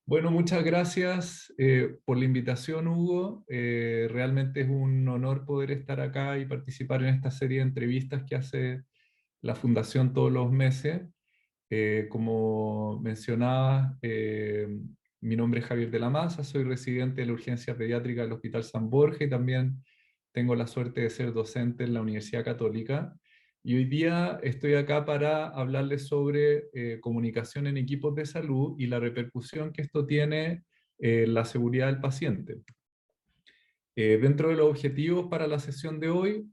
Bueno, muchas gracias por la invitación, Hugo. Realmente es un honor poder estar acá y participar en esta serie de entrevistas que hace la Fundación todos los meses. Como mencionaba, mi nombre es Javier de la Maza, soy residente de la urgencia pediátrica del Hospital San Borja y también tengo la suerte de ser docente en la Universidad Católica. Y hoy día estoy acá para hablarles sobre comunicación en equipos de salud y la repercusión que esto tiene en la seguridad del paciente. Dentro de los objetivos para la sesión de hoy,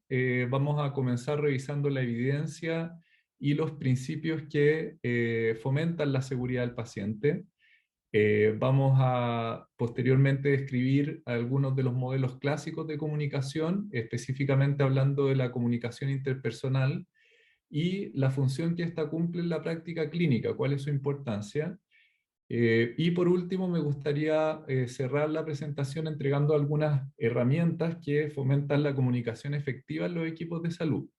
vamos a comenzar revisando la evidencia y los principios que fomentan la seguridad del paciente. Vamos a posteriormente describir algunos de los modelos clásicos de comunicación, específicamente hablando de la comunicación interpersonal y la función que ésta cumple en la práctica clínica, cuál es su importancia. Y por último, me gustaría cerrar la presentación entregando algunas herramientas que fomentan la comunicación efectiva en los equipos de salud.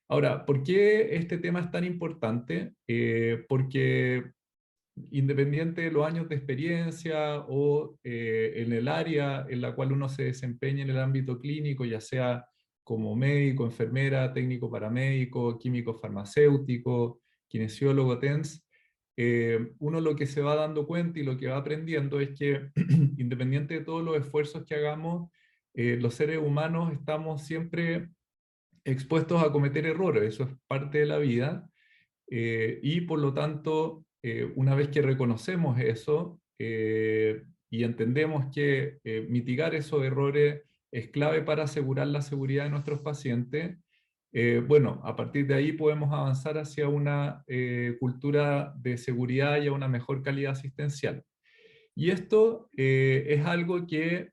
Ahora, ¿por qué este tema es tan importante? Porque independiente de los años de experiencia o en el área en la cual uno se desempeña en el ámbito clínico, ya sea como médico, enfermera, técnico paramédico, químico farmacéutico, kinesiólogo, TENS, uno lo que se va dando cuenta y lo que va aprendiendo es que independiente de todos los esfuerzos que hagamos, los seres humanos estamos siempre expuestos a cometer errores, eso es parte de la vida, y por lo tanto, una vez que reconocemos eso y entendemos que mitigar esos errores es clave para asegurar la seguridad de nuestros pacientes, bueno, a partir de ahí podemos avanzar hacia una cultura de seguridad y a una mejor calidad asistencial. Y esto es algo que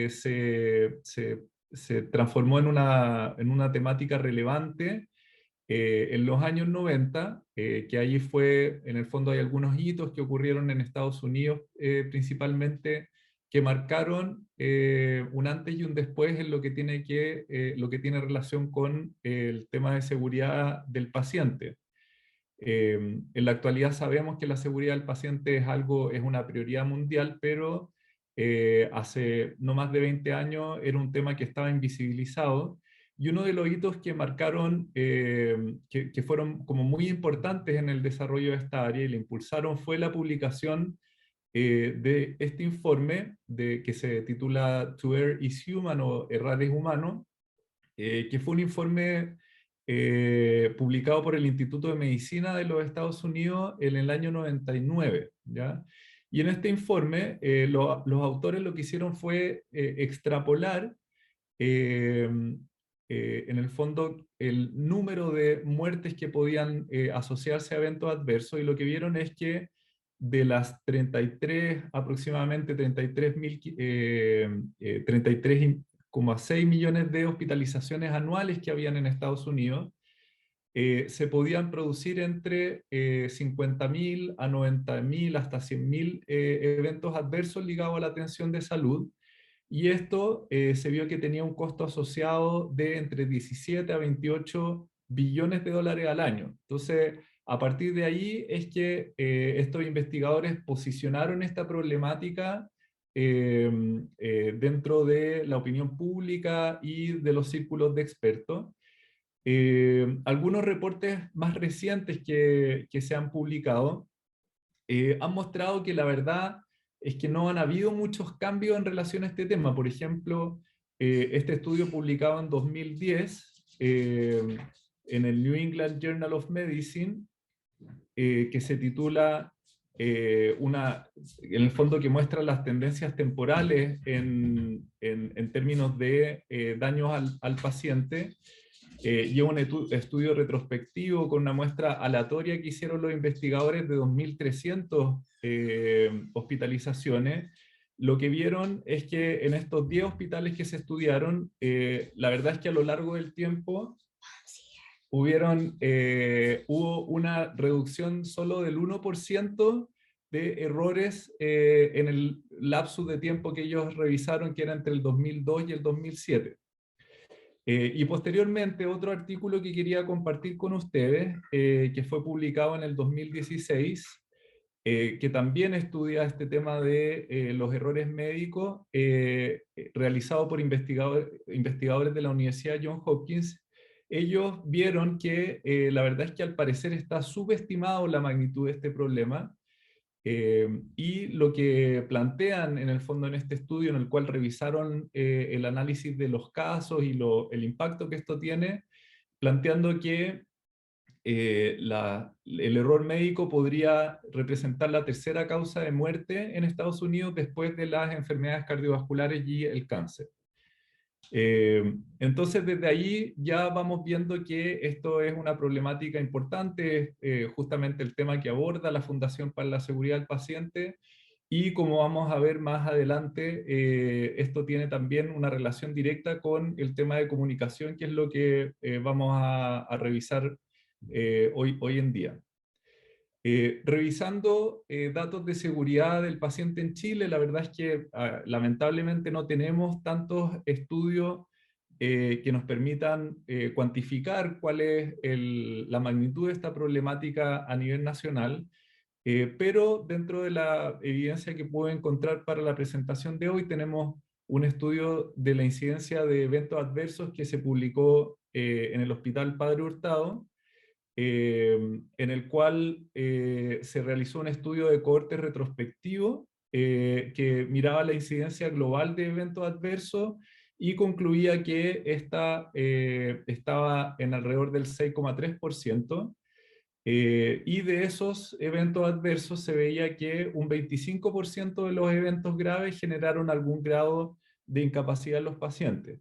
se transformó en una temática relevante en los años 90, que ahí fue, en el fondo hay algunos hitos que ocurrieron en Estados Unidos principalmente, que marcaron un antes y un después en lo que tiene relación con el tema de seguridad del paciente. En la actualidad sabemos que la seguridad del paciente es algo, es una prioridad mundial, pero hace no más de 20 años era un tema que estaba invisibilizado. Y uno de los hitos que marcaron, que fueron como muy importantes en el desarrollo de esta área y le impulsaron, fue la publicación de este informe que se titula To Err is Human o Errar es Humano, que fue un informe publicado por el Instituto de Medicina de los Estados Unidos en el año 99, ¿ya? Y en este informe los autores lo que hicieron fue extrapolar eh, en el fondo el número de muertes que podían asociarse a eventos adversos y lo que vieron es que de las 33, aproximadamente 33,6 millones de hospitalizaciones anuales que habían en Estados Unidos, se podían producir entre 50.000 a 90.000 hasta 100.000 eventos adversos ligados a la atención de salud. Y esto se vio que tenía un costo asociado de entre 17 a 28 billones de dólares al año. Entonces, a partir de ahí es que estos investigadores posicionaron esta problemática dentro de la opinión pública y de los círculos de expertos. Algunos reportes más recientes que se han publicado han mostrado que la verdad es que no han habido muchos cambios en relación a este tema. Por ejemplo, este estudio publicado en 2010 en el New England Journal of Medicine, que se titula en el fondo que muestra las tendencias temporales en términos de daños al paciente, y un estudio retrospectivo con una muestra aleatoria que hicieron los investigadores de 2.300 hospitalizaciones. Lo que vieron es que en estos 10 hospitales que se estudiaron, la verdad es que a lo largo del tiempo hubo una reducción solo del 1% de errores en el lapso de tiempo que ellos revisaron, que era entre el 2002 y el 2007. Y posteriormente otro artículo que quería compartir con ustedes, que fue publicado en el 2016, que también estudia este tema de los errores médicos, realizado por investigadores de la Universidad Johns Hopkins. Ellos vieron que la verdad es que al parecer está subestimado la magnitud de este problema, y lo que plantean en el fondo en este estudio, en el cual revisaron el análisis de los casos y el impacto que esto tiene, planteando que el error médico podría representar la tercera causa de muerte en Estados Unidos después de las enfermedades cardiovasculares y el cáncer. Entonces, desde ahí ya vamos viendo que esto es una problemática importante, justamente el tema que aborda la Fundación para la Seguridad del Paciente, y como vamos a ver más adelante, esto tiene también una relación directa con el tema de comunicación, que es lo que vamos a revisar hoy en día. Revisando datos de seguridad del paciente en Chile, la verdad es que lamentablemente no tenemos tantos estudios que nos permitan cuantificar cuál es la magnitud de esta problemática a nivel nacional, pero dentro de la evidencia que puedo encontrar para la presentación de hoy, tenemos un estudio de la incidencia de eventos adversos que se publicó en el Hospital Padre Hurtado, en el cual se realizó un estudio de cohorte retrospectivo que miraba la incidencia global de eventos adversos y concluía que esta estaba en alrededor del 6,3%, y de esos eventos adversos se veía que un 25% de los eventos graves generaron algún grado de incapacidad en los pacientes.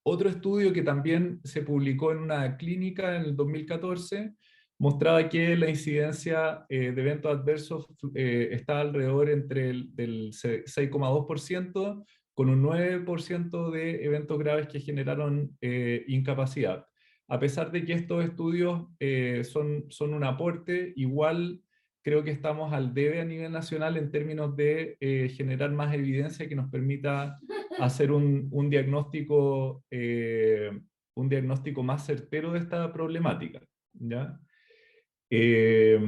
Otro estudio que también se publicó en una clínica en el 2014 mostraba que la incidencia de eventos adversos está alrededor del 6,2%, con un 9% de eventos graves que generaron incapacidad. A pesar de que estos estudios son un aporte, igual creo que estamos al debe a nivel nacional en términos de generar más evidencia que nos permita hacer un diagnóstico más certero de esta problemática, ¿ya? Eh,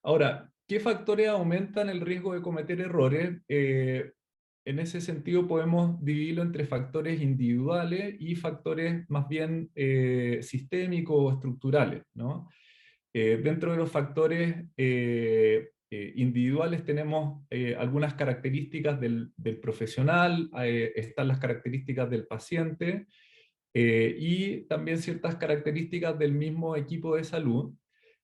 Ahora, ¿qué factores aumentan el riesgo de cometer errores? En ese sentido podemos dividirlo entre factores individuales y factores más bien sistémicos o estructurales, ¿no? Dentro de los factores individuales tenemos algunas características del profesional, están las características del paciente, y también ciertas características del mismo equipo de salud.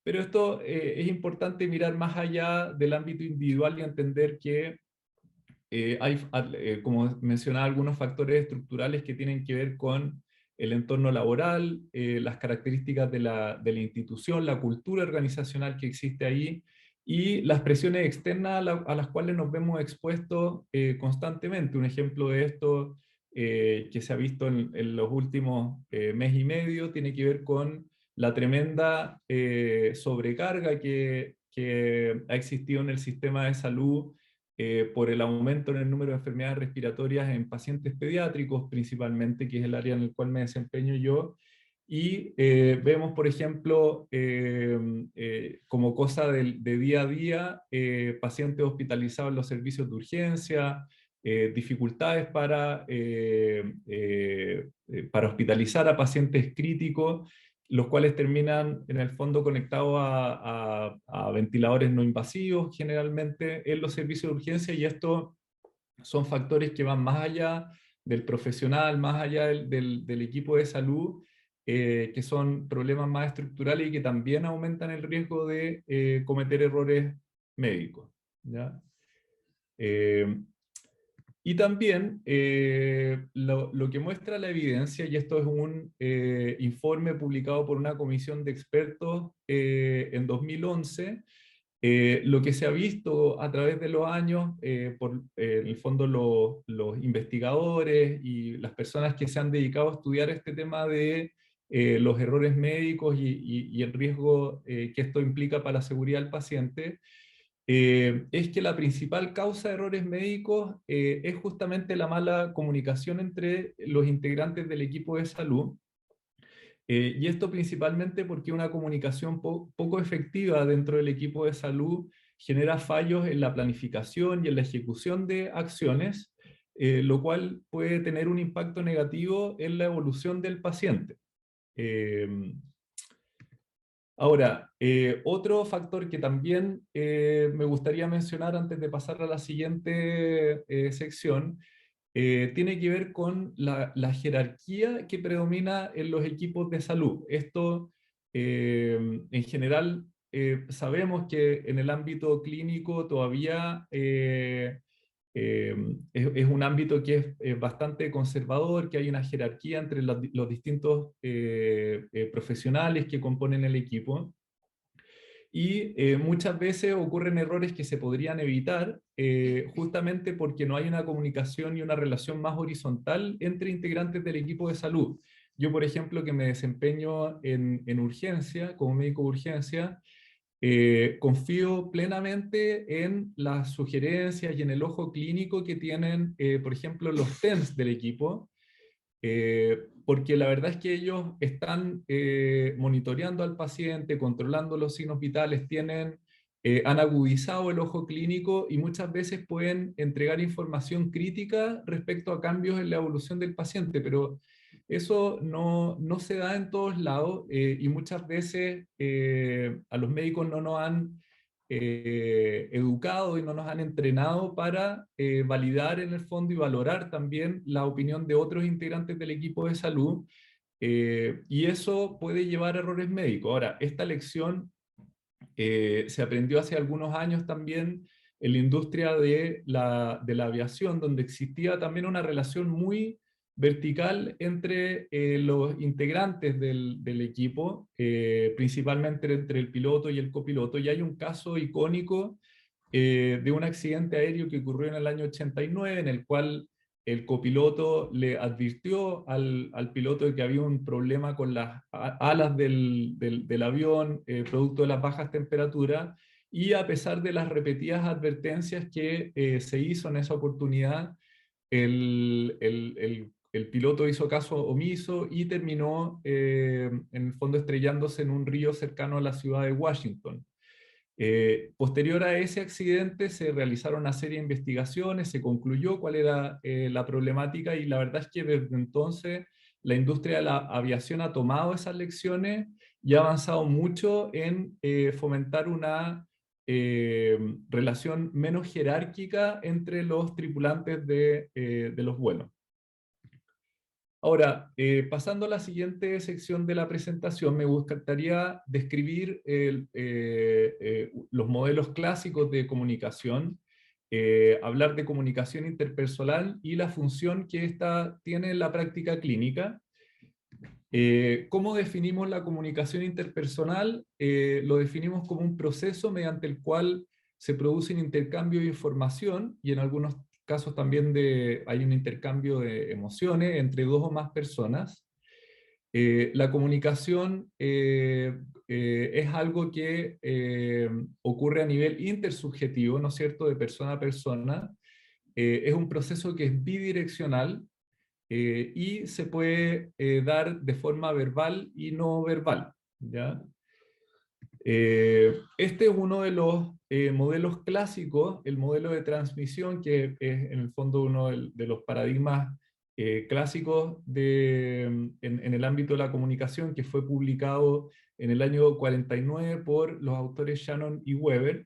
Pero esto es importante mirar más allá del ámbito individual y entender que como mencionaba, algunos factores estructurales que tienen que ver con el entorno laboral, las características de la institución, la cultura organizacional que existe ahí y las presiones externas a las cuales nos vemos expuestos constantemente. Un ejemplo de esto que se ha visto en los últimos mes y medio tiene que ver con la tremenda sobrecarga que ha existido en el sistema de salud por el aumento en el número de enfermedades respiratorias en pacientes pediátricos principalmente, que es el área en el cual me desempeño yo, y vemos, por ejemplo, como cosa de día a día, pacientes hospitalizados en los servicios de urgencia, dificultades para hospitalizar a pacientes críticos, los cuales terminan en el fondo conectados a ventiladores no invasivos generalmente en los servicios de urgencia, y estos son factores que van más allá del profesional, más allá del equipo de salud, que son problemas más estructurales y que también aumentan el riesgo de cometer errores médicos, ¿ya? Eh, y también lo que muestra la evidencia, y esto es un informe publicado por una comisión de expertos en 2011, lo que se ha visto a través de los años por en el fondo los investigadores y las personas que se han dedicado a estudiar este tema de los errores médicos y el riesgo que esto implica para la seguridad del paciente, es que la principal causa de errores médicos es justamente la mala comunicación entre los integrantes del equipo de salud. Y esto principalmente porque una comunicación poco efectiva dentro del equipo de salud genera fallos en la planificación y en la ejecución de acciones, lo cual puede tener un impacto negativo en la evolución del paciente. Eh, Ahora, otro factor que también me gustaría mencionar antes de pasar a la siguiente sección, tiene que ver con la jerarquía que predomina en los equipos de salud. Esto, en general, sabemos que en el ámbito clínico todavía eh, es un ámbito que es bastante conservador, que hay una jerarquía entre los distintos profesionales que componen el equipo. Y muchas veces ocurren errores que se podrían evitar justamente porque no hay una comunicación y una relación más horizontal entre integrantes del equipo de salud. Yo, por ejemplo, que me desempeño en urgencia, como médico de urgencia, confío plenamente en las sugerencias y en el ojo clínico que tienen, por ejemplo, los TENS del equipo, porque la verdad es que ellos están monitoreando al paciente, controlando los signos vitales, han agudizado el ojo clínico y muchas veces pueden entregar información crítica respecto a cambios en la evolución del paciente, pero eso no se da en todos lados y muchas veces a los médicos no nos han educado y no nos han entrenado para validar en el fondo y valorar también la opinión de otros integrantes del equipo de salud, y eso puede llevar a errores médicos. Ahora, esta lección se aprendió hace algunos años también en la industria de la aviación, donde existía también una relación muy vertical entre los integrantes del equipo, principalmente entre el piloto y el copiloto. Y hay un caso icónico de un accidente aéreo que ocurrió en el año 89, en el cual el copiloto le advirtió al piloto de que había un problema con las alas del avión, producto de las bajas temperaturas, y a pesar de las repetidas advertencias que se hizo en esa oportunidad, el piloto hizo caso omiso y terminó en el fondo estrellándose en un río cercano a la ciudad de Washington. Posterior a ese accidente se realizaron una serie de investigaciones, se concluyó cuál era la problemática y la verdad es que desde entonces la industria de la aviación ha tomado esas lecciones y ha avanzado mucho en fomentar una relación menos jerárquica entre los tripulantes de los vuelos. Ahora, pasando a la siguiente sección de la presentación, me gustaría describir los modelos clásicos de comunicación, hablar de comunicación interpersonal y la función que ésta tiene en la práctica clínica. ¿Cómo definimos la comunicación interpersonal? Lo definimos como un proceso mediante el cual se produce un intercambio de información y en algunos casos también hay un intercambio de emociones entre dos o más personas. La comunicación es algo que ocurre a nivel intersubjetivo, ¿no es cierto?, de persona a persona. Es un proceso que es bidireccional y se puede dar de forma verbal y no verbal, ¿ya? Este es uno de los modelos clásicos, el modelo de transmisión, que es en el fondo uno de los paradigmas clásicos en el ámbito de la comunicación, que fue publicado en el año 49 por los autores Shannon y Weber.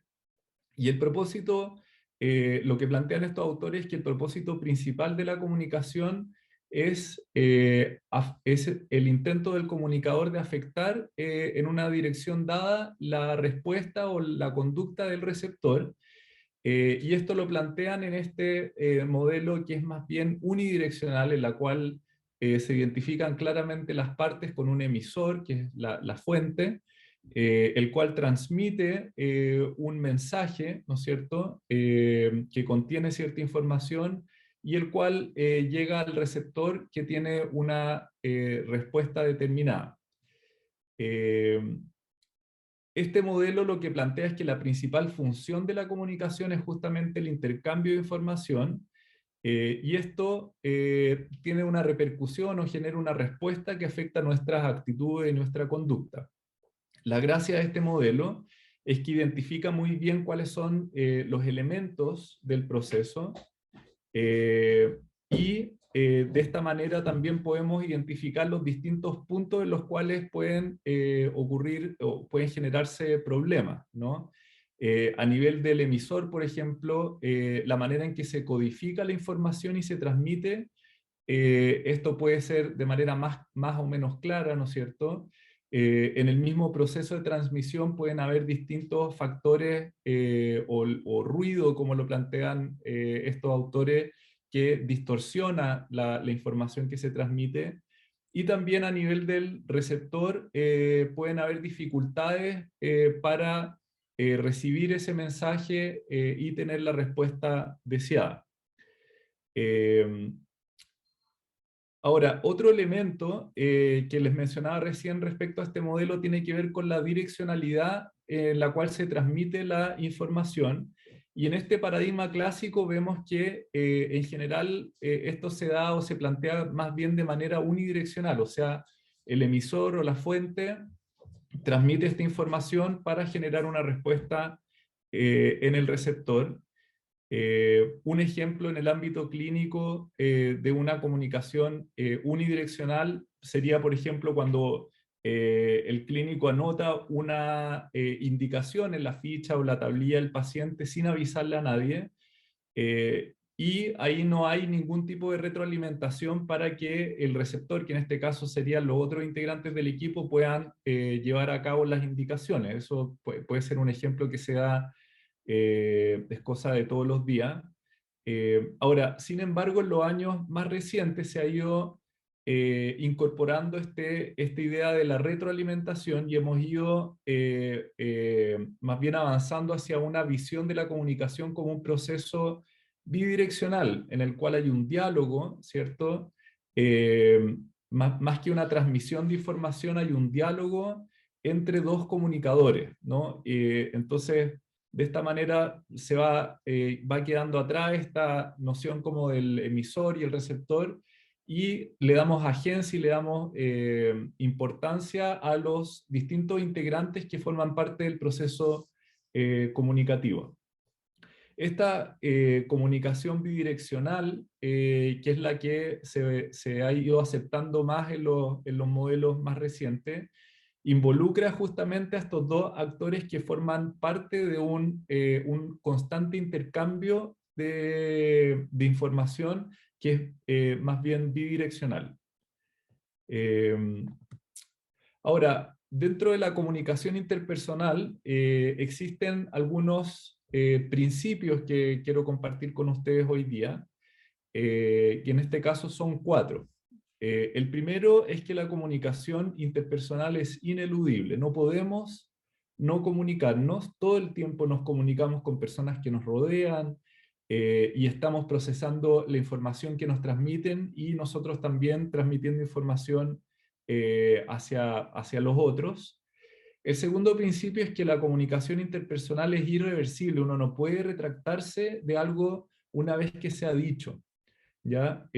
Y el propósito, lo que plantean estos autores es que el propósito principal de la comunicación es el intento del comunicador de afectar en una dirección dada la respuesta o la conducta del receptor. Y esto lo plantean en este modelo que es más bien unidireccional, en la cual se identifican claramente las partes con un emisor, que es la fuente, el cual transmite un mensaje, ¿no es cierto?, que contiene cierta información y el cual llega al receptor que tiene una respuesta determinada. Eh, Este modelo lo que plantea es que la principal función de la comunicación es justamente el intercambio de información, y esto tiene una repercusión o genera una respuesta que afecta nuestras actitudes y nuestra conducta. La gracia de este modelo es que identifica muy bien cuáles son los elementos del proceso, y de esta manera también podemos identificar los distintos puntos en los cuales pueden ocurrir o pueden generarse problemas, ¿no? A nivel del emisor, por ejemplo, la manera en que se codifica la información y se transmite, esto puede ser de manera más o menos clara, ¿no es cierto? En el mismo proceso de transmisión pueden haber distintos factores o ruido, como lo plantean estos autores, que distorsiona la información que se transmite. Y también a nivel del receptor pueden haber dificultades para recibir ese mensaje y tener la respuesta deseada. Ahora, otro elemento que les mencionaba recién respecto a este modelo tiene que ver con la direccionalidad en la cual se transmite la información. Y en este paradigma clásico vemos que en general esto se da o se plantea más bien de manera unidireccional, o sea, el emisor o la fuente transmite esta información para generar una respuesta en el receptor. Un ejemplo en el ámbito clínico de una comunicación unidireccional sería, por ejemplo, cuando el clínico anota una indicación en la ficha o la tablilla del paciente sin avisarle a nadie, y ahí no hay ningún tipo de retroalimentación para que el receptor, que en este caso serían los otros integrantes del equipo, puedan llevar a cabo las indicaciones. Eso puede ser un ejemplo que se da, es cosa de todos los días. Ahora, sin embargo, en los años más recientes se ha ido incorporando esta idea de la retroalimentación y hemos ido más bien avanzando hacia una visión de la comunicación como un proceso bidireccional, en el cual hay un diálogo, ¿cierto? Más que una transmisión de información, hay un diálogo entre dos comunicadores, ¿no? Entonces, de esta manera va quedando atrás esta noción como del emisor y el receptor, y le damos agencia y le damos importancia a los distintos integrantes que forman parte del proceso comunicativo. Esta comunicación bidireccional, que es la que se ha ido aceptando más en los modelos más recientes, involucra justamente a estos dos actores que forman parte de un constante intercambio de información que es más bien bidireccional. Eh, Ahora, dentro de la comunicación interpersonal existen algunos principios que quiero compartir con ustedes hoy día, que en este caso son 4. El primero es que la comunicación interpersonal es ineludible. No podemos no comunicarnos. Todo el tiempo nos comunicamos con personas que nos rodean, y estamos procesando la información que nos transmiten y nosotros también transmitiendo información hacia los otros. El segundo principio es que la comunicación interpersonal es irreversible. Uno no puede retractarse de algo una vez que se ha dicho, ¿ya?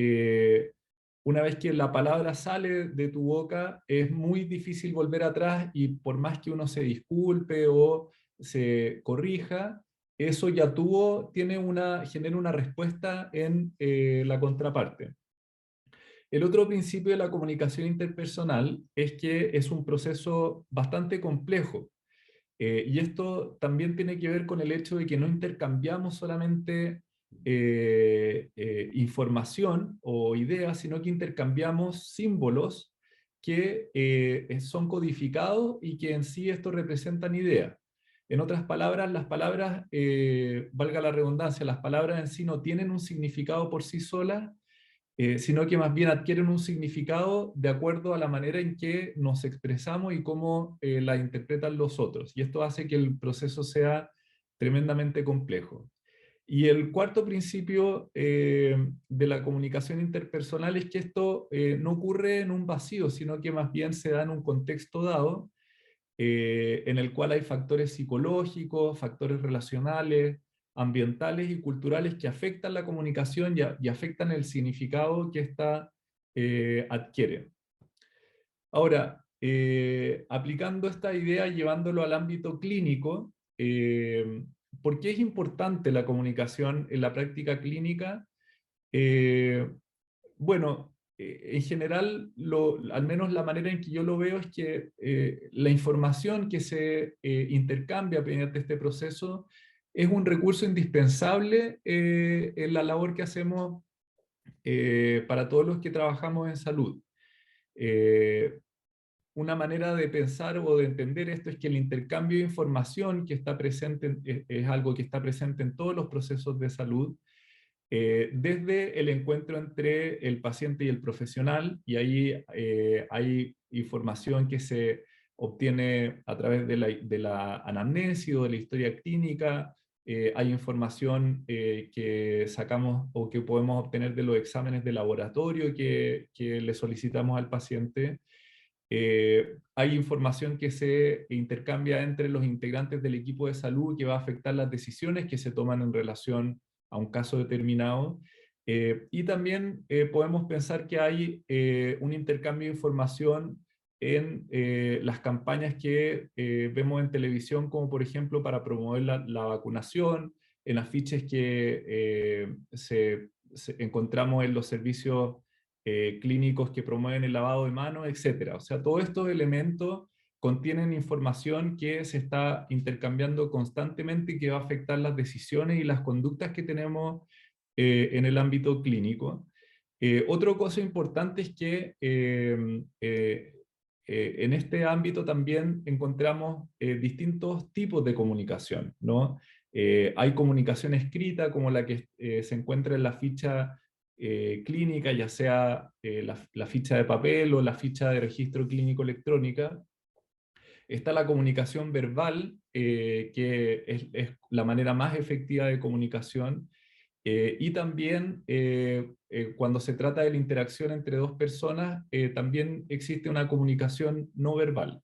Una vez que la palabra sale de tu boca, es muy difícil volver atrás, y por más que uno se disculpe o se corrija, eso ya genera una respuesta en la contraparte. El otro principio de la comunicación interpersonal es que es un proceso bastante complejo. Y esto también tiene que ver con el hecho de que no intercambiamos solamente información o ideas, sino que intercambiamos símbolos que son codificados y que en sí esto representan ideas. En otras palabras, las palabras, valga la redundancia, las palabras en sí no tienen un significado por sí solas, sino que más bien adquieren un significado de acuerdo a la manera en que nos expresamos y cómo la interpretan los otros. Y esto hace que el proceso sea tremendamente complejo. Y el cuarto principio de la comunicación interpersonal es que esto no ocurre en un vacío, sino que más bien se da en un contexto dado, en el cual hay factores psicológicos, factores relacionales, ambientales y culturales que afectan la comunicación y afectan el significado que ésta adquiere. Ahora, aplicando esta idea, llevándolo al ámbito clínico, ¿por qué es importante la comunicación en la práctica clínica? Eh, bueno, en general, al menos la manera en que yo lo veo es que la información que se intercambia mediante este proceso es un recurso indispensable en la labor que hacemos para todos los que trabajamos en salud. Eh, una manera de pensar o de entender esto es que el intercambio de información que está presente es algo que está presente en todos los procesos de salud, desde el encuentro entre el paciente y el profesional, y ahí hay información que se obtiene a través de la anamnesis o de la historia clínica, hay información que sacamos o que podemos obtener de los exámenes de laboratorio que le solicitamos al paciente. Hay información que se intercambia entre los integrantes del equipo de salud que va a afectar las decisiones que se toman en relación a un caso determinado. Y también podemos pensar que hay un intercambio de información en las campañas que vemos en televisión, como por ejemplo para promover la vacunación, en afiches que encontramos en los servicios clínicos que promueven el lavado de manos, etcétera. O sea, todos estos elementos contienen información que se está intercambiando constantemente y que va a afectar las decisiones y las conductas que tenemos en el ámbito clínico. Otra cosa importante es que en este ámbito también encontramos distintos tipos de comunicación, ¿no? Hay comunicación escrita, como la que se encuentra en la ficha clínica, ya sea la ficha de papel o la ficha de registro clínico electrónica. Está la comunicación verbal, que es la manera más efectiva de comunicación, y también cuando se trata de la interacción entre dos personas, también existe una comunicación no verbal.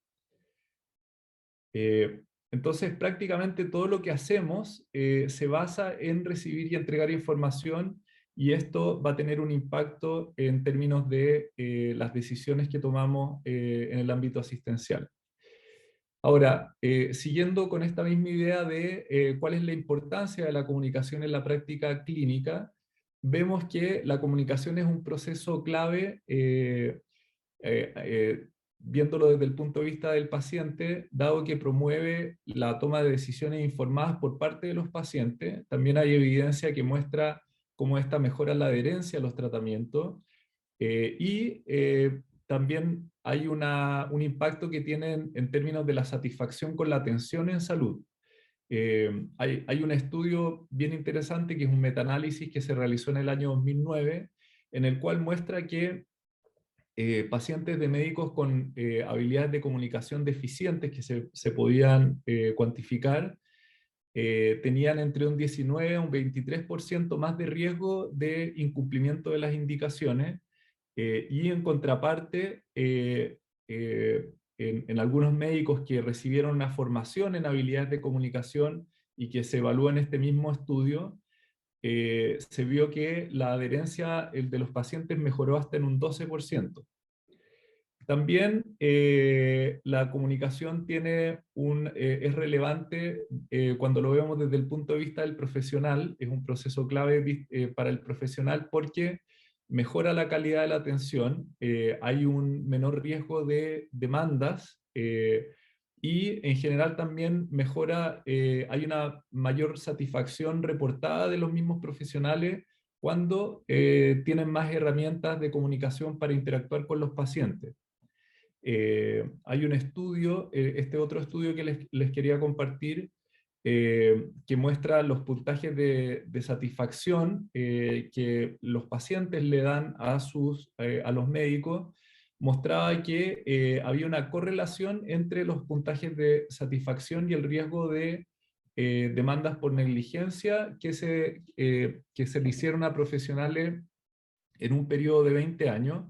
Eh, entonces, prácticamente todo lo que hacemos se basa en recibir y entregar información, y esto va a tener un impacto en términos de las decisiones que tomamos en el ámbito asistencial. Ahora, siguiendo con esta misma idea de cuál es la importancia de la comunicación en la práctica clínica, vemos que la comunicación es un proceso clave, eh, eh, viéndolo desde el punto de vista del paciente, dado que promueve la toma de decisiones informadas por parte de los pacientes. También hay evidencia que muestra cómo esta mejora la adherencia a los tratamientos, y también hay un impacto que tiene en términos de la satisfacción con la atención en salud. Hay un estudio bien interesante que es un metaanálisis que se realizó en el año 2009, en el cual muestra que pacientes de médicos con habilidades de comunicación deficientes que se podían cuantificar, tenían entre un 19 a un 23% más de riesgo de incumplimiento de las indicaciones, y en contraparte, en algunos médicos que recibieron una formación en habilidades de comunicación y que se evalúa en este mismo estudio, se vio que la adherencia de los pacientes mejoró hasta en un 12%. También la comunicación es relevante cuando lo vemos desde el punto de vista del profesional. Es un proceso clave para el profesional porque mejora la calidad de la atención, hay un menor riesgo de demandas, y en general también hay una mayor satisfacción reportada de los mismos profesionales cuando tienen más herramientas de comunicación para interactuar con los pacientes. Hay un estudio, este otro estudio que les quería compartir, que muestra los puntajes de satisfacción que los pacientes le dan a los médicos. Mostraba que había una correlación entre los puntajes de satisfacción y el riesgo de demandas por negligencia que se le hicieron a profesionales en un periodo de 20 años.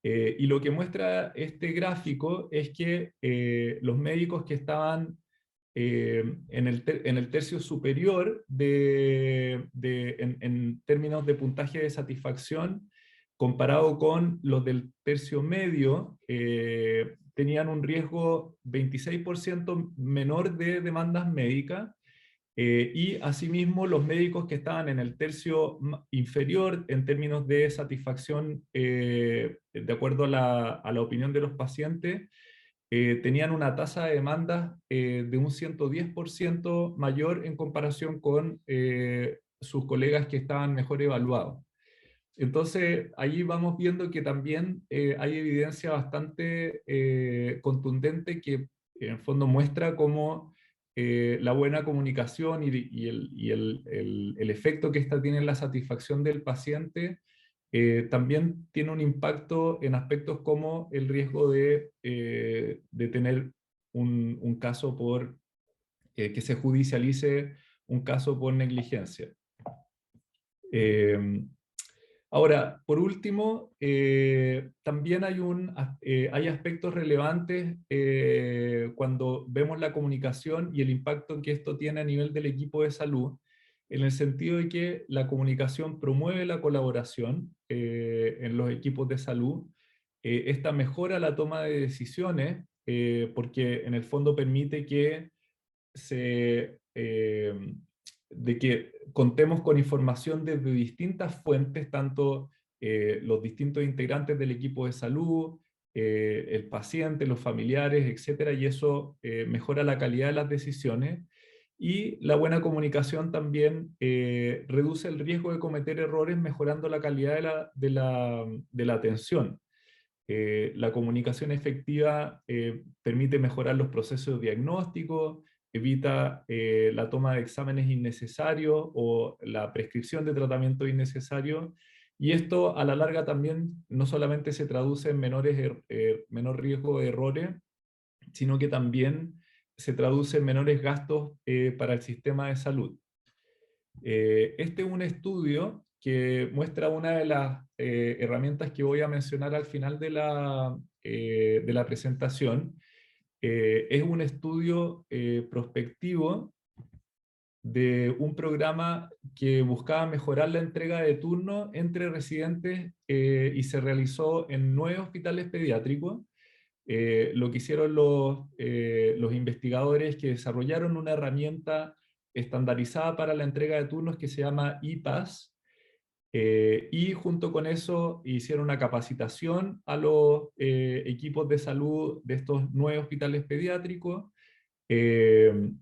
Y lo que muestra este gráfico es que los médicos que estaban en el tercio superior en términos de puntaje de satisfacción, comparado con los del tercio medio, tenían un riesgo 26% menor de demandas médicas, y asimismo los médicos que estaban en el tercio inferior en términos de satisfacción, de acuerdo a la opinión de los pacientes, tenían una tasa de demandas de un 110% mayor en comparación con sus colegas que estaban mejor evaluados. Entonces, ahí vamos viendo que también hay evidencia bastante contundente que en el fondo muestra cómo la buena comunicación y el efecto que ésta tiene en la satisfacción del paciente también tiene un impacto en aspectos como el riesgo de tener un caso por que se judicialice un caso por negligencia. Eh, Ahora, por último, también hay aspectos relevantes cuando vemos la comunicación y el impacto que esto tiene a nivel del equipo de salud, en el sentido de que la comunicación promueve la colaboración en los equipos de salud. Esta mejora la toma de decisiones porque en el fondo permite que de que contemos con información desde distintas fuentes, tanto los distintos integrantes del equipo de salud, el paciente, los familiares, etcétera, y eso mejora la calidad de las decisiones. Y la buena comunicación también reduce el riesgo de cometer errores, mejorando la calidad de la atención. La comunicación efectiva permite mejorar los procesos diagnósticos, evita la toma de exámenes innecesarios o la prescripción de tratamientos innecesarios, y esto a la larga también no solamente se traduce en menor riesgo de errores, sino que también se traduce en menores gastos para el sistema de salud. Este es un estudio que muestra una de las herramientas que voy a mencionar al final de la presentación. Es un estudio prospectivo de un programa que buscaba mejorar la entrega de turno entre residentes y se realizó en 9 hospitales pediátricos. Lo que hicieron los investigadores que desarrollaron una herramienta estandarizada para la entrega de turnos que se llama ePASS, y junto con eso hicieron una capacitación a los equipos de salud de estos 9 hospitales pediátricos,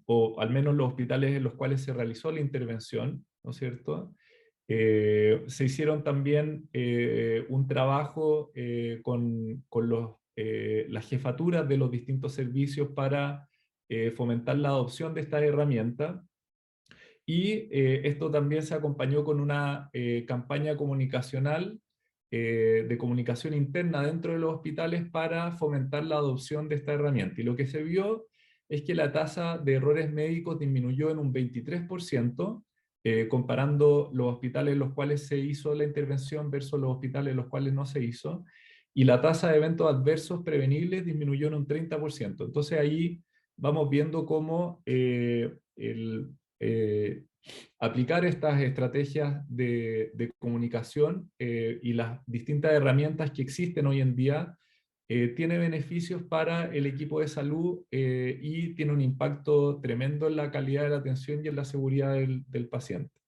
o al menos los hospitales en los cuales se realizó la intervención, ¿no es cierto? Se hicieron también un trabajo con las jefaturas de los distintos servicios para fomentar la adopción de esta herramienta. Y esto también se acompañó con una campaña comunicacional de comunicación interna dentro de los hospitales para fomentar la adopción de esta herramienta. Y lo que se vio es que la tasa de errores médicos disminuyó en un 23%, comparando los hospitales en los cuales se hizo la intervención versus los hospitales en los cuales no se hizo. Y la tasa de eventos adversos prevenibles disminuyó en un 30%. Entonces ahí vamos viendo cómo aplicar estas estrategias de comunicación y las distintas herramientas que existen hoy en día tiene beneficios para el equipo de salud y tiene un impacto tremendo en la calidad de la atención y en la seguridad del paciente.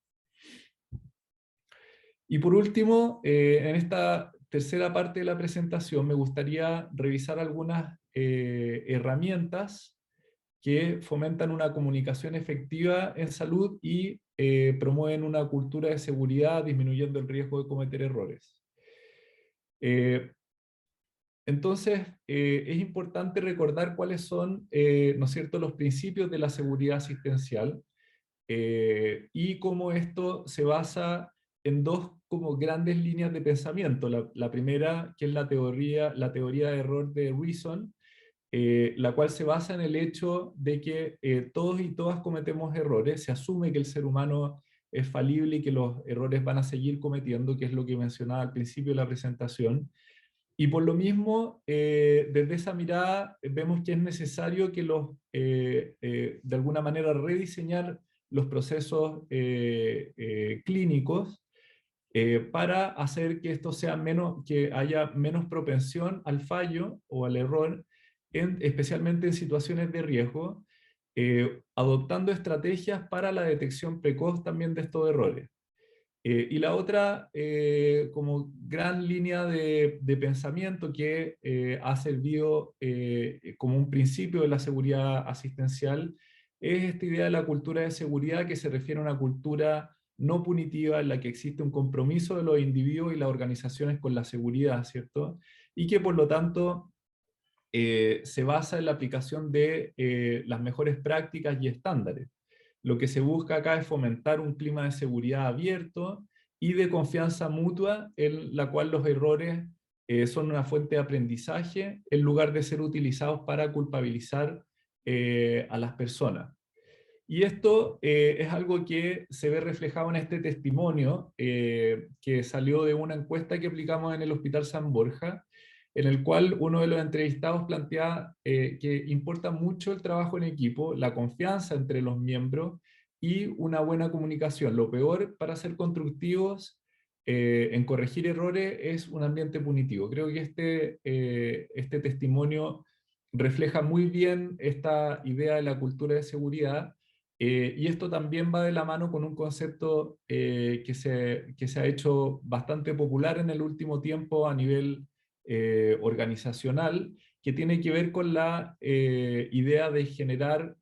Y por último, en esta tercera parte de la presentación me gustaría revisar algunas herramientas que fomentan una comunicación efectiva en salud y promueven una cultura de seguridad, disminuyendo el riesgo de cometer errores. Entonces, es importante recordar cuáles son, ¿no es cierto?, los principios de la seguridad asistencial y cómo esto se basa en dos como grandes líneas de pensamiento. La primera, que es la teoría de error de Reason, la cual se basa en el hecho de que todos y todas cometemos errores, se asume que el ser humano es falible y que los errores van a seguir cometiendo, que es lo que mencionaba al principio de la presentación, Y por lo mismo, desde esa mirada, vemos que es necesario que de alguna manera rediseñar los procesos clínicos para hacer que esto sea menos, que haya menos propensión al fallo o al error, especialmente en situaciones de riesgo, adoptando estrategias para la detección precoz también de estos errores. Y la otra, como gran línea de pensamiento que ha servido como un principio de la seguridad asistencial, es esta idea de la cultura de seguridad, que se refiere a una cultura no punitiva en la que existe un compromiso de los individuos y las organizaciones con la seguridad, ¿cierto? Y que por lo tanto se basa en la aplicación de las mejores prácticas y estándares. Lo que se busca acá es fomentar un clima de seguridad abierto y de confianza mutua, en la cual los errores son una fuente de aprendizaje en lugar de ser utilizados para culpabilizar a las personas. Y esto es algo que se ve reflejado en este testimonio que salió de una encuesta que aplicamos en el Hospital San Borja, en el cual uno de los entrevistados plantea que importa mucho el trabajo en equipo, la confianza entre los miembros y una buena comunicación. Lo peor para ser constructivos en corregir errores es un ambiente punitivo. Creo que este testimonio refleja muy bien esta idea de la cultura de seguridad, y esto también va de la mano con un concepto que se ha hecho bastante popular en el último tiempo a nivel organizacional, que tiene que ver con la idea de generar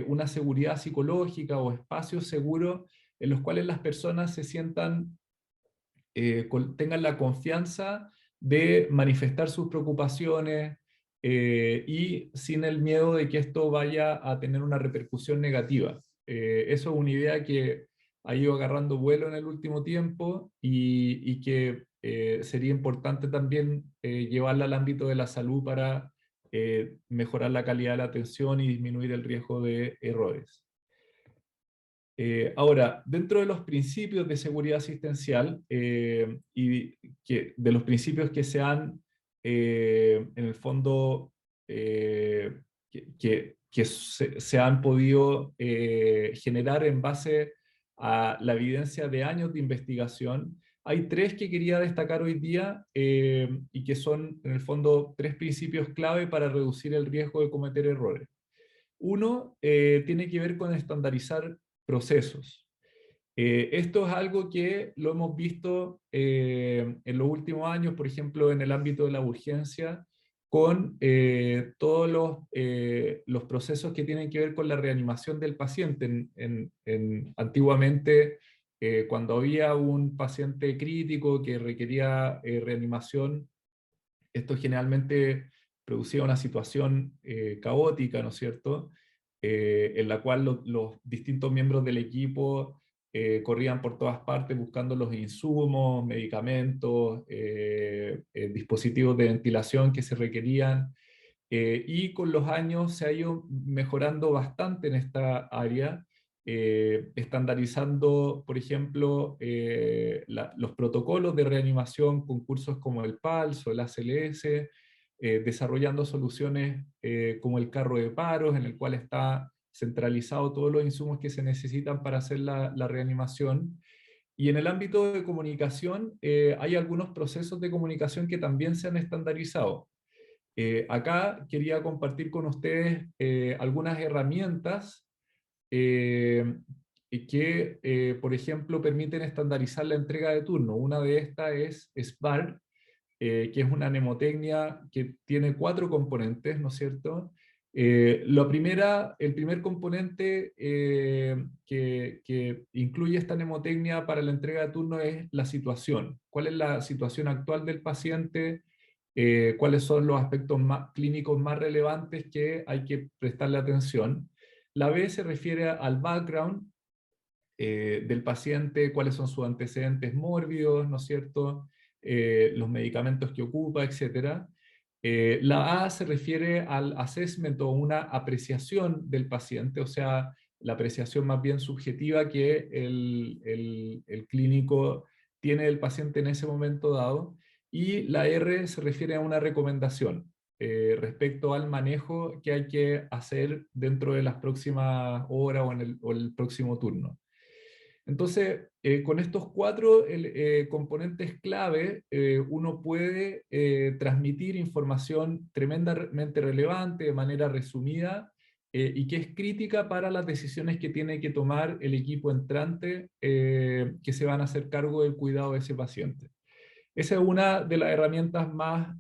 una seguridad psicológica o espacios seguros en los cuales las personas se sientan, tengan la confianza de manifestar sus preocupaciones y sin el miedo de que esto vaya a tener una repercusión negativa. Eso es una idea que ha ido agarrando vuelo en el último tiempo y que sería importante también llevarla al ámbito de la salud para mejorar la calidad de la atención y disminuir el riesgo de errores. Ahora, dentro de los principios de seguridad asistencial y de los principios que se han, en el fondo, se han podido generar en base a la evidencia de años de investigación, hay tres que quería destacar hoy día y que son, en el fondo, tres principios clave para reducir el riesgo de cometer errores. Uno tiene que ver con estandarizar procesos. Esto es algo que lo hemos visto en los últimos años, por ejemplo, en el ámbito de la urgencia, con todos los procesos que tienen que ver con la reanimación del paciente. Antiguamente, cuando había un paciente crítico que requería reanimación, esto generalmente producía una situación caótica, ¿no es cierto? En la cual los distintos miembros del equipo corrían por todas partes buscando los insumos, medicamentos, dispositivos de ventilación que se requerían. Y con los años se ha ido mejorando bastante en esta área, estandarizando, por ejemplo, los protocolos de reanimación con cursos como el PALS o el ACLS, desarrollando soluciones como el carro de paros, en el cual está centralizado todos los insumos que se necesitan para hacer la reanimación. Y en el ámbito de comunicación, hay algunos procesos de comunicación que también se han estandarizado. Acá quería compartir con ustedes algunas herramientas eh, por ejemplo, permiten estandarizar la entrega de turno. Una de estas es SBAR, que es una mnemotecnia que tiene 4 componentes, ¿no es cierto? El primer componente que incluye esta mnemotecnia para la entrega de turno es la situación. ¿Cuál es la situación actual del paciente? ¿Cuáles son los aspectos clínicos más relevantes que hay que prestarle atención? La B se refiere al background del paciente, cuáles son sus antecedentes mórbidos, ¿no es cierto? Los medicamentos que ocupa, etc. La A se refiere al assessment o una apreciación del paciente, o sea, la apreciación más bien subjetiva que el clínico tiene del paciente en ese momento dado. y la R se refiere a una recomendación respecto al manejo que hay que hacer dentro de las próximas horas o el próximo turno. Entonces, con estos cuatro componentes clave, uno puede transmitir información tremendamente relevante de manera resumida y que es crítica para las decisiones que tiene que tomar el equipo entrante que se van a hacer cargo del cuidado de ese paciente. Esa es una de las herramientas más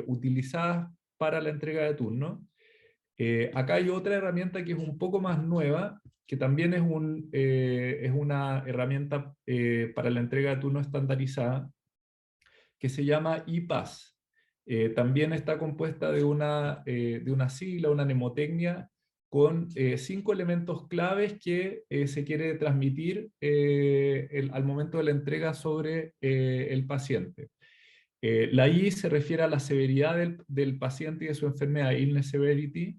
utilizadas para la entrega de turno. Acá hay otra herramienta que es un poco más nueva, que también es una herramienta para la entrega de turno estandarizada, que se llama IPAS. También está compuesta de una sigla, una mnemotecnia, con 5 elementos claves que se quiere transmitir al momento de la entrega sobre el paciente. La I se refiere a la severidad del paciente y de su enfermedad, illness severity,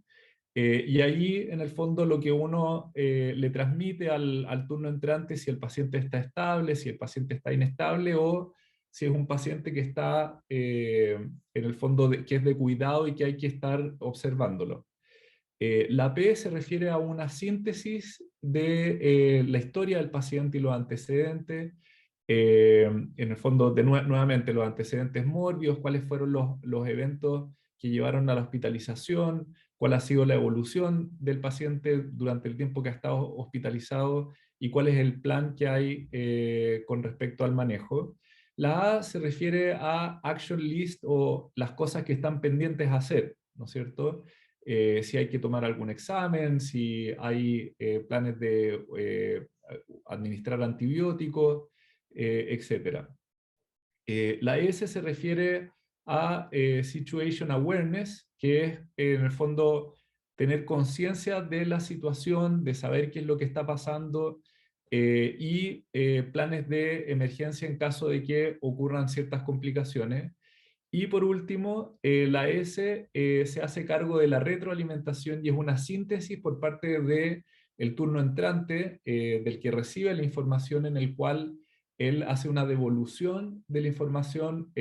y ahí, en el fondo, lo que uno le transmite al turno entrante, si el paciente está estable, si el paciente está inestable, o si es un paciente que está, en el fondo, que es de cuidado y que hay que estar observándolo. La P se refiere a una síntesis de la historia del paciente y los antecedentes. En el fondo, nuevamente, los antecedentes mórbidos, cuáles fueron los eventos que llevaron a la hospitalización, cuál ha sido la evolución del paciente durante el tiempo que ha estado hospitalizado y cuál es el plan que hay con respecto al manejo. La A se refiere a action list o las cosas que están pendientes a hacer, ¿no es cierto? Si hay que tomar algún examen, si hay planes de administrar antibióticos, etc. La S se refiere a Situation Awareness, que es en el fondo tener conciencia de la situación, de saber qué es lo que está pasando y planes de emergencia en caso de que ocurran ciertas complicaciones. Y por último, la S se hace cargo de la retroalimentación y es una síntesis por parte del turno entrante, del que recibe la información, en el cual él hace una devolución de la información,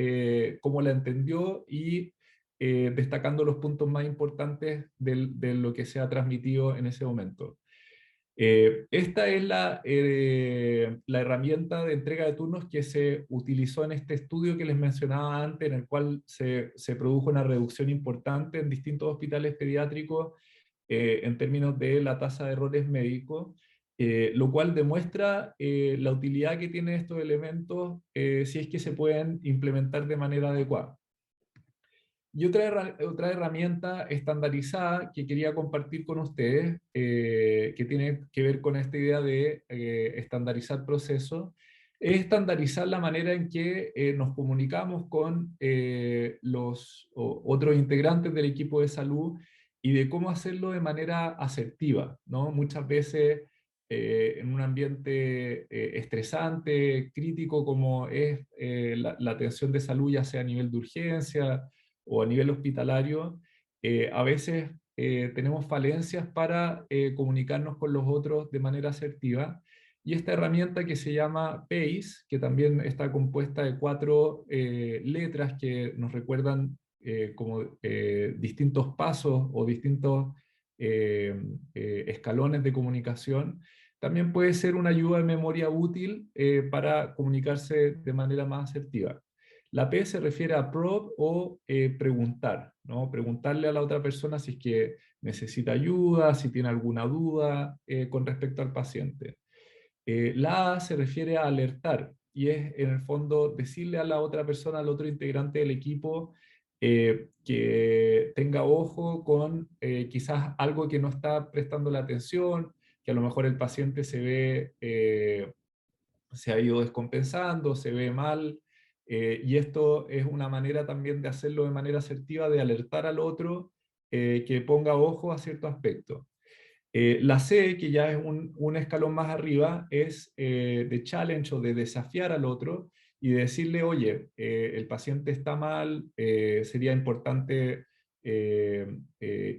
cómo la entendió y destacando los puntos más importantes de lo que se ha transmitido en ese momento. Esta es la herramienta de entrega de turnos que se utilizó en este estudio que les mencionaba antes, en el cual se produjo una reducción importante en distintos hospitales pediátricos en términos de la tasa de errores médicos, lo cual demuestra la utilidad que tienen estos elementos si es que se pueden implementar de manera adecuada. Y otra herramienta estandarizada que quería compartir con ustedes, que tiene que ver con esta idea de estandarizar procesos, es estandarizar la manera en que nos comunicamos con los otros integrantes del equipo de salud y de cómo hacerlo de manera asertiva, ¿no? Muchas veces en un ambiente estresante, crítico, como es la atención de salud, ya sea a nivel de urgencia, o a nivel hospitalario, a veces tenemos falencias para comunicarnos con los otros de manera asertiva. Y esta herramienta que se llama PACE, que también está compuesta de 4 letras que nos recuerdan como distintos pasos o distintos escalones de comunicación, también puede ser una ayuda de memoria útil para comunicarse de manera más asertiva. La P se refiere a probe o preguntar, ¿no? Preguntarle a la otra persona si es que necesita ayuda, si tiene alguna duda con respecto al paciente. La A se refiere a alertar y es en el fondo decirle a la otra persona, al otro integrante del equipo, que tenga ojo con quizás algo que no está prestando la atención, que a lo mejor el paciente se ha ido descompensando, se ve mal, y esto es una manera también de hacerlo de manera asertiva, de alertar al otro que ponga ojo a cierto aspecto. La C, que ya es un escalón más arriba, es de challenge o de desafiar al otro y de decirle, oye, el paciente está mal, sería importante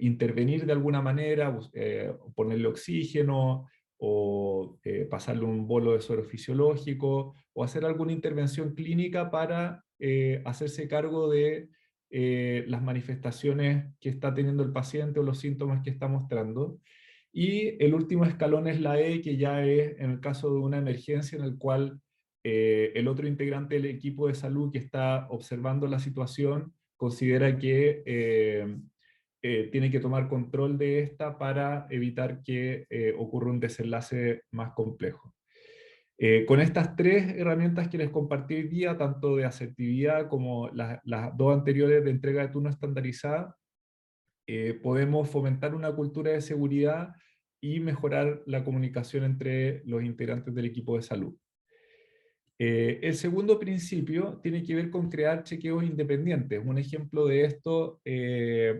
intervenir de alguna manera, ponerle oxígeno, o pasarle un bolo de suero fisiológico, o hacer alguna intervención clínica para hacerse cargo de las manifestaciones que está teniendo el paciente o los síntomas que está mostrando. Y el último escalón es la E, que ya es en el caso de una emergencia en el cual el otro integrante del equipo de salud que está observando la situación considera que tiene que tomar control de esta para evitar que ocurra un desenlace más complejo. Con estas tres herramientas que les compartí hoy día, tanto de asertividad como las dos anteriores de entrega de turno estandarizada, podemos fomentar una cultura de seguridad y mejorar la comunicación entre los integrantes del equipo de salud. El segundo principio tiene que ver con crear chequeos independientes. Un ejemplo de esto,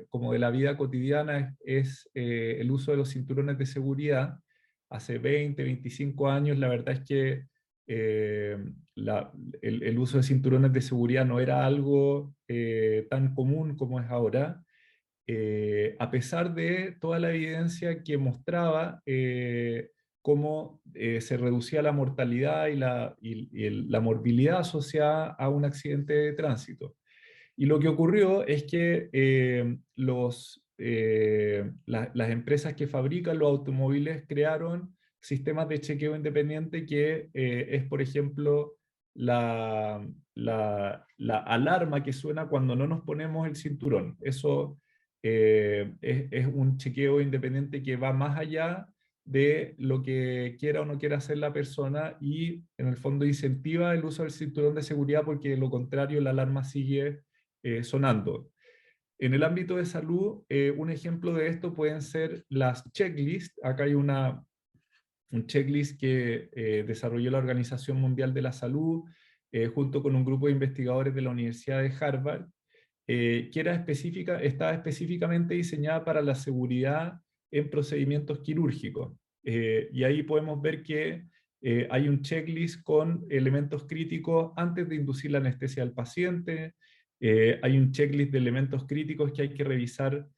como de la vida cotidiana, es el uso de los cinturones de seguridad. Hace 20, 25 años, la verdad es que eh, el uso de cinturones de seguridad no era algo tan común como es ahora. A pesar de toda la evidencia que mostraba cómo se reducía la mortalidad y la morbilidad asociada a un accidente de tránsito. Y lo que ocurrió es que las empresas que fabrican los automóviles crearon sistemas de chequeo independiente que es, por ejemplo, la alarma que suena cuando no nos ponemos el cinturón. Eso es un chequeo independiente que va más allá de lo que quiera o no quiera hacer la persona y en el fondo incentiva el uso del cinturón de seguridad porque de lo contrario la alarma sigue sonando. En el ámbito de salud, un ejemplo de esto pueden ser las checklists. Acá hay un checklist que desarrolló la Organización Mundial de la Salud junto con un grupo de investigadores de la Universidad de Harvard, que estaba específicamente diseñada para la seguridad en procedimientos quirúrgicos. Y ahí podemos ver que hay un checklist con elementos críticos antes de inducir la anestesia al paciente, hay un checklist de elementos críticos que hay que revisar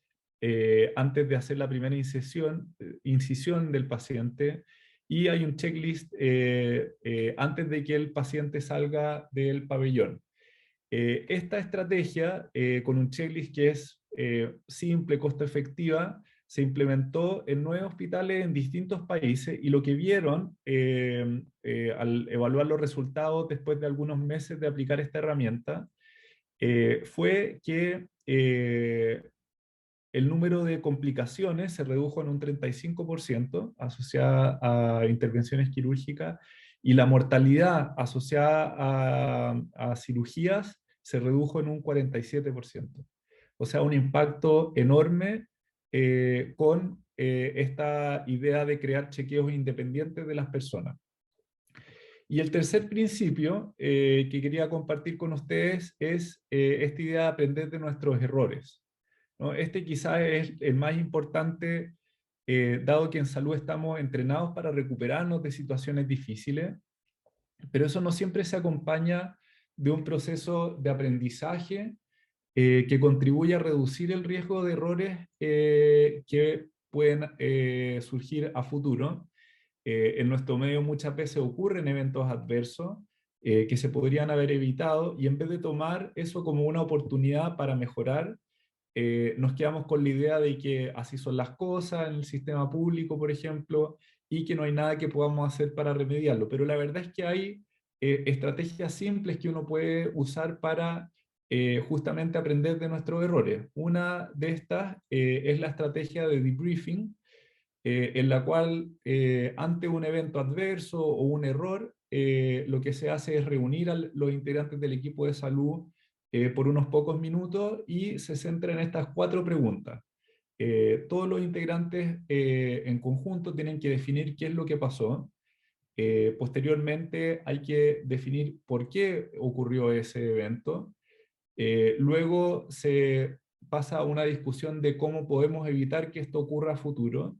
antes de hacer la primera incisión del paciente, y hay un checklist antes de que el paciente salga del pabellón. Esta estrategia, con un checklist que es simple, costo efectiva, se implementó en 9 hospitales en distintos países y lo que vieron al evaluar los resultados después de algunos meses de aplicar esta herramienta fue que el número de complicaciones se redujo en un 35% asociada a intervenciones quirúrgicas y la mortalidad asociada a cirugías se redujo en un 47%. O sea, un impacto enorme con esta idea de crear chequeos independientes de las personas. Y el tercer principio que quería compartir con ustedes es esta idea de aprender de nuestros errores, ¿no? Este quizás es el más importante, dado que en salud estamos entrenados para recuperarnos de situaciones difíciles, pero eso no siempre se acompaña de un proceso de aprendizaje que contribuye a reducir el riesgo de errores que pueden surgir a futuro. En nuestro medio muchas veces ocurren eventos adversos que se podrían haber evitado y en vez de tomar eso como una oportunidad para mejorar, nos quedamos con la idea de que así son las cosas en el sistema público, por ejemplo, y que no hay nada que podamos hacer para remediarlo. Pero la verdad es que hay estrategias simples que uno puede usar para justamente aprender de nuestros errores. Una de estas es la estrategia de debriefing, en la cual ante un evento adverso o un error, lo que se hace es reunir a los integrantes del equipo de salud por unos pocos minutos y se centra en estas 4 preguntas. Todos los integrantes en conjunto tienen que definir qué es lo que pasó. Posteriormente hay que definir por qué ocurrió ese evento. Luego se pasa a una discusión de cómo podemos evitar que esto ocurra a futuro.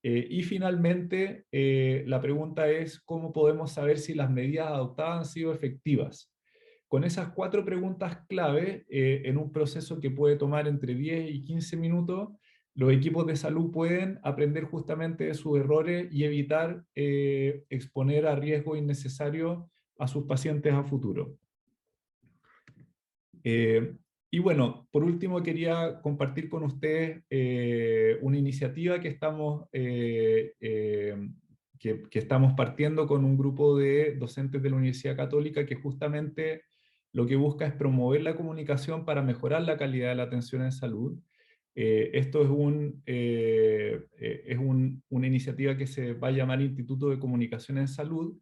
Y finalmente, la pregunta es cómo podemos saber si las medidas adoptadas han sido efectivas. Con esas 4 preguntas clave, en un proceso que puede tomar entre 10 y 15 minutos, los equipos de salud pueden aprender justamente de sus errores y evitar exponer a riesgo innecesario a sus pacientes a futuro. Y bueno, por último quería compartir con ustedes una iniciativa que estamos partiendo con un grupo de docentes de la Universidad Católica que justamente lo que busca es promover la comunicación para mejorar la calidad de la atención en salud. Esto es una iniciativa que se va a llamar Instituto de Comunicación en Salud,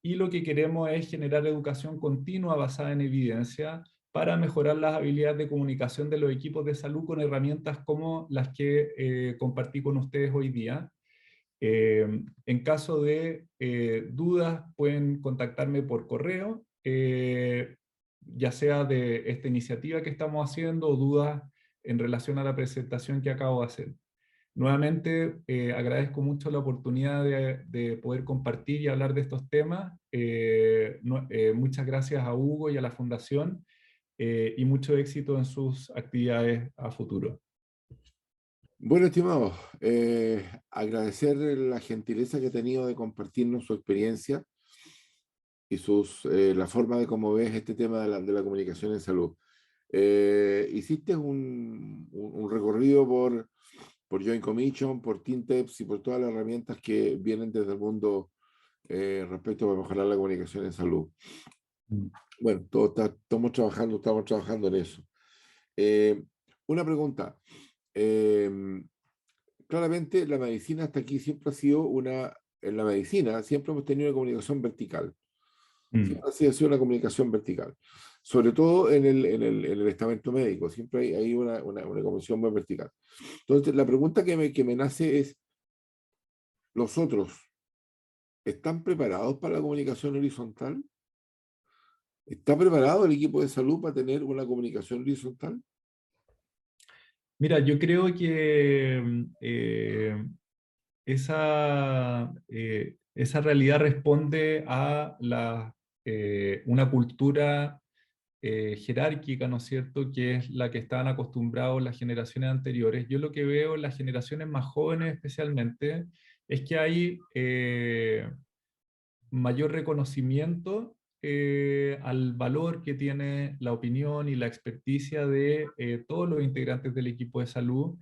y lo que queremos es generar educación continua basada en evidencia para mejorar las habilidades de comunicación de los equipos de salud con herramientas como las que compartí con ustedes hoy día. En caso de dudas, pueden contactarme por correo, ya sea de esta iniciativa que estamos haciendo o dudas en relación a la presentación que acabo de hacer. Nuevamente, agradezco mucho la oportunidad de poder compartir y hablar de estos temas. Muchas gracias a Hugo y a la Fundación, y mucho éxito en sus actividades a futuro. Bueno, estimado, agradecer la gentileza que ha tenido de compartirnos su experiencia y la forma de cómo ves este tema de la comunicación en salud. Hiciste un recorrido por Joint Commission, por TeamTeps y por todas las herramientas que vienen desde el mundo respecto a mejorar la comunicación en salud. Bueno, estamos trabajando en eso. Una pregunta. Claramente la medicina hasta aquí siempre ha sido en la medicina siempre hemos tenido una comunicación vertical. Siempre ha sido una comunicación vertical. Sobre todo en el estamento médico, siempre hay una comunicación muy vertical. Entonces, la pregunta que me nace es, ¿los otros están preparados para la comunicación horizontal? ¿Está preparado el equipo de salud para tener una comunicación horizontal? Mira, yo creo que esa realidad responde a una cultura jerárquica, ¿no es cierto?, que es la que estaban acostumbrados las generaciones anteriores. Yo lo que veo en las generaciones más jóvenes especialmente es que hay mayor reconocimiento al valor que tiene la opinión y la experticia de todos los integrantes del equipo de salud,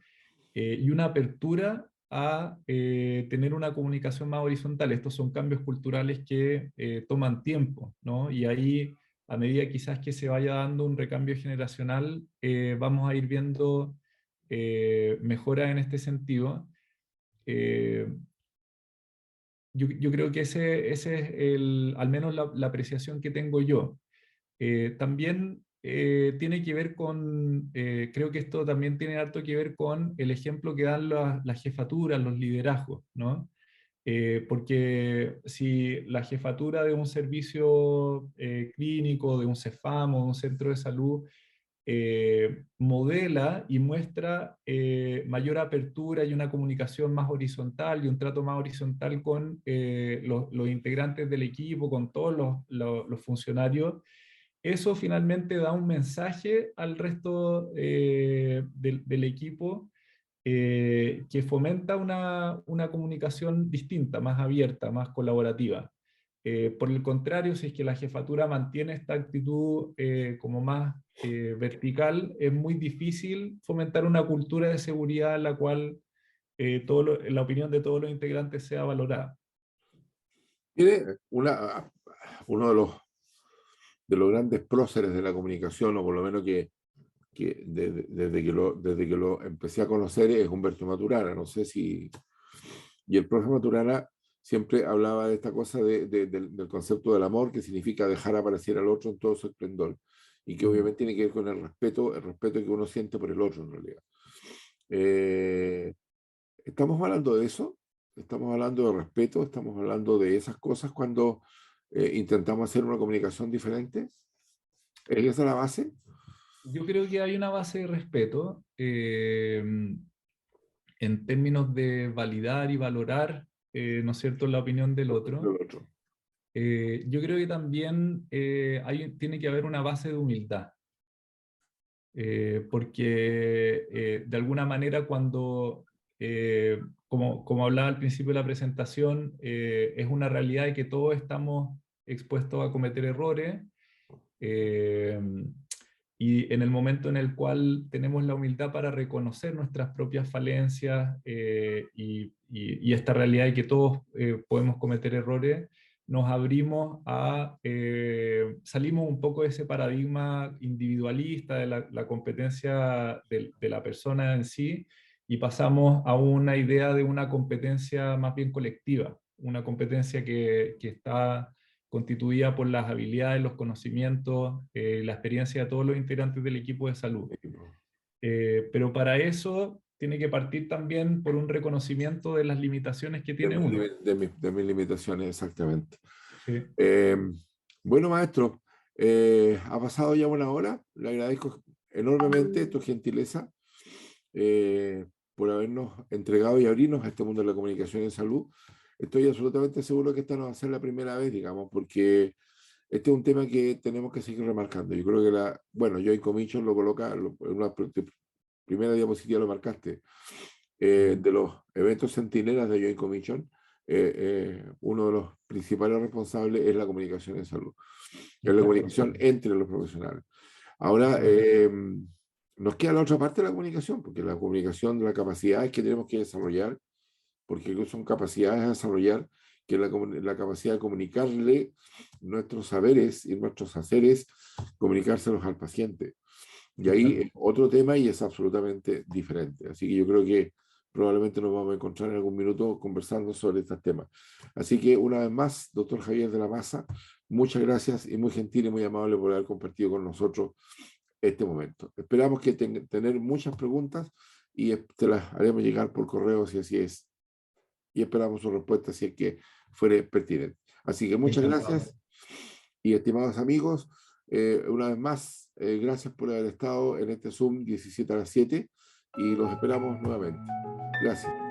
y una apertura a tener una comunicación más horizontal. Estos son cambios culturales que toman tiempo, ¿no? Y ahí, a medida quizás que se vaya dando un recambio generacional, vamos a ir viendo mejoras en este sentido. Eh, yo creo que ese es al menos la apreciación que tengo yo. También tiene que ver con, creo que esto también tiene harto que ver con el ejemplo que dan las jefaturas, los liderazgos, ¿no? Porque si la jefatura de un servicio clínico, de un CEFAM o de un centro de salud, modela y muestra mayor apertura y una comunicación más horizontal y un trato más horizontal con los integrantes del equipo, con todos los funcionarios, eso finalmente da un mensaje al resto del equipo, que fomenta una comunicación distinta, más abierta, más colaborativa. Por el contrario, si es que la jefatura mantiene esta actitud como más vertical, es muy difícil fomentar una cultura de seguridad en la cual la opinión de todos los integrantes sea valorada. Tiene uno de los grandes próceres de la comunicación, o por lo menos desde que lo empecé a conocer, es Humberto Maturana. No sé si... Y el profe Maturana siempre hablaba de esta cosa del concepto del amor, que significa dejar aparecer al otro en todo su esplendor, y que obviamente tiene que ver con el respeto que uno siente por el otro en realidad. ¿Estamos hablando de eso? ¿Estamos hablando de respeto? ¿Estamos hablando de esas cosas cuando intentamos hacer una comunicación diferente? ¿Es esa la base? Yo creo que hay una base de respeto en términos de validar y valorar, ¿no es cierto?, la opinión del Del otro. otro. Yo creo que también tiene que haber una base de humildad. porque de alguna manera cuando, como hablaba al principio de la presentación, es una realidad de que todos estamos expuestos a cometer errores. eh, y en el momento en el cual tenemos la humildad para reconocer nuestras propias falencias y esta realidad de que todos podemos cometer errores, nos abrimos salimos un poco de ese paradigma individualista de la competencia de la persona en sí y pasamos a una idea de una competencia más bien colectiva, una competencia que está constituida por las habilidades, los conocimientos, la experiencia de todos los integrantes del equipo de salud. Pero para eso tiene que partir también por un reconocimiento de las limitaciones que tiene uno. De mis limitaciones, exactamente. Sí. Bueno, maestro, ha pasado ya una hora. Le agradezco enormemente tu gentileza por habernos entregado y abrirnos a este mundo de la comunicación en salud. Estoy absolutamente seguro que esta no va a ser la primera vez, digamos, porque este es un tema que tenemos que seguir remarcando. Yo creo que bueno, Joint Commission lo coloca, en una primera diapositiva lo marcaste, de los eventos centinelas de Joint Commission, uno de los principales responsables es la comunicación en salud, es la comunicación entre los profesionales. Ahora, nos queda la otra parte de la comunicación, porque la comunicación de las capacidades que tenemos que desarrollar, porque son capacidades a desarrollar, que es la capacidad de comunicarle nuestros saberes y nuestros haceres, comunicárselos al paciente. Y ahí es otro tema y es absolutamente diferente. Así que yo creo que probablemente nos vamos a encontrar en algún minuto conversando sobre estos temas. Así que una vez más, doctor Javier de la Maza, muchas gracias y muy gentil y muy amable por haber compartido con nosotros este momento. Esperamos que tener muchas preguntas y te las haremos llegar por correo si así es. Y esperamos su respuesta si es que fuere pertinente. Así que muchas gracias y estimados amigos, una vez más, gracias por haber estado en este Zoom 17 a las 7 y los esperamos nuevamente. Gracias.